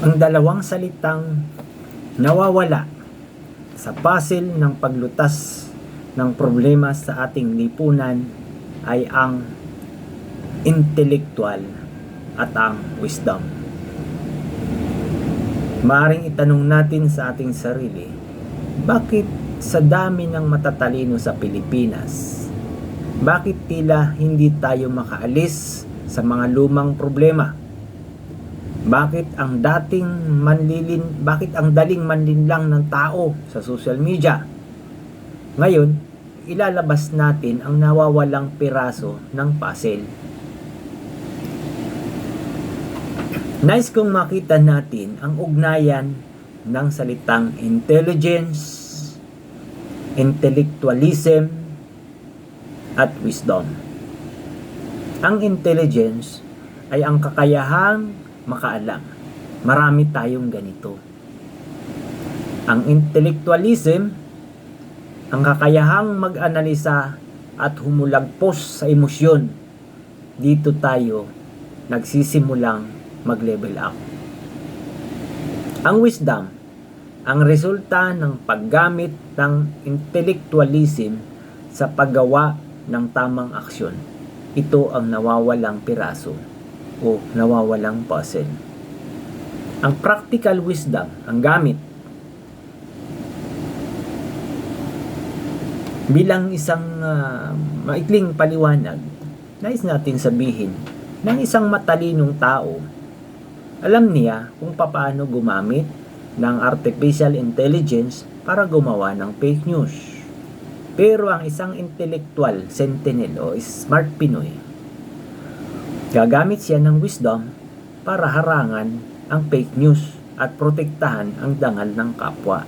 Ang dalawang salitang nawawala sa puzzle ng paglutas ng problema sa ating lipunan ay ang intellectual at ang wisdom. Maaaring itanong natin sa ating sarili, bakit sa dami ng matatalino sa Pilipinas, bakit tila hindi tayo makaalis sa mga lumang problema? Bakit ang daling manlinlang ng tao sa social media? Ngayon, ilalabas natin ang nawawalang piraso ng puzzle. Nais kong makita natin ang ugnayan ng salitang intelligence, intellectualism, at wisdom. Ang intelligence ay ang kakayahang makaalam. Marami tayong ganito. Ang intellectualism, ang kakayahang mag-analisa at humulagpos sa emosyon. Dito tayo nagsisimulang mag-level up. Ang wisdom, ang resulta ng paggamit ng intellectualism sa paggawa ng tamang aksyon. Ito ang nawawalang piraso o nawawalang puzzle. Ang practical wisdom, ang gamit bilang isang maikling paliwanag, nais natin sabihin ng isang matalinong tao, alam niya kung paano gumamit ng artificial intelligence para gumawa ng fake news. Pero ang isang intellectual sentinel o smart Pinoy, gagamit siya ng wisdom para harangan ang fake news at protektahan ang dangal ng kapwa.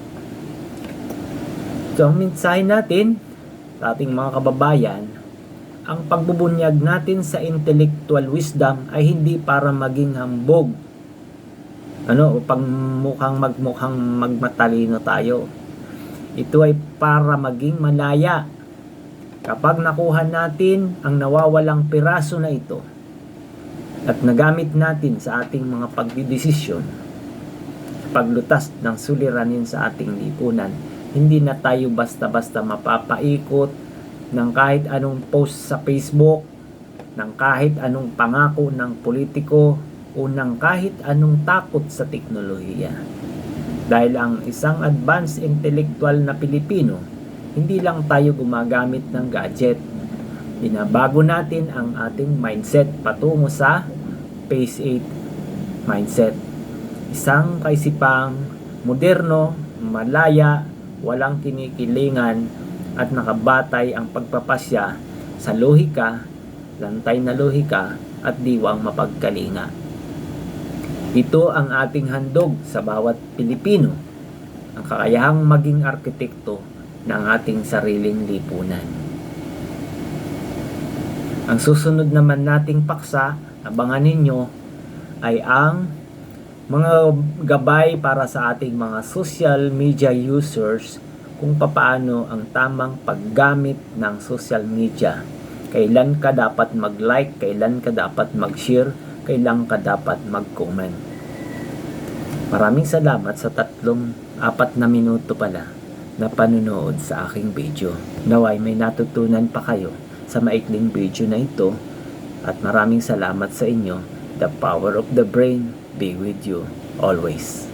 So, ang mensahe natin sa ating mga kababayan, ang pagbubunyag natin sa intellectual wisdom ay hindi para maging hambog. Mukhang magmatalino tayo. Ito ay para maging malaya. Kapag nakuha natin ang nawawalang piraso na ito at nagamit natin sa ating mga pagdidesisyon, paglutas ng suliranin sa ating lipunan, hindi na tayo basta-basta mapapaikot ng kahit anong post sa Facebook, ng kahit anong pangako ng politiko, o ng kahit anong takot sa teknolohiya. Dahil ang isang advanced intellectual na Pilipino, hindi lang tayo gumagamit ng gadget. Binabago natin ang ating mindset patungo sa Phase 8 mindset. Isang kaisipang moderno, malaya, walang kinikilingan, at nakabatay ang pagpapasya sa lohika, lantay na lohika, at diwang mapagkalinga. Ito ang ating handog sa bawat Pilipino, ang kakayahang maging arkitekto ng ating sariling lipunan. Ang susunod naman nating paksa, abangan ninyo, ay ang mga gabay para sa ating mga social media users kung papaano ang tamang paggamit ng social media. Kailan ka dapat mag-like, kailan ka dapat mag-share, kailan ka dapat mag-comment. Maraming salamat sa 4 na minuto pala na panunood sa aking video. Naway may natutunan pa kayo sa maikling video na ito, at maraming salamat sa inyo. The power of the brain be with you always.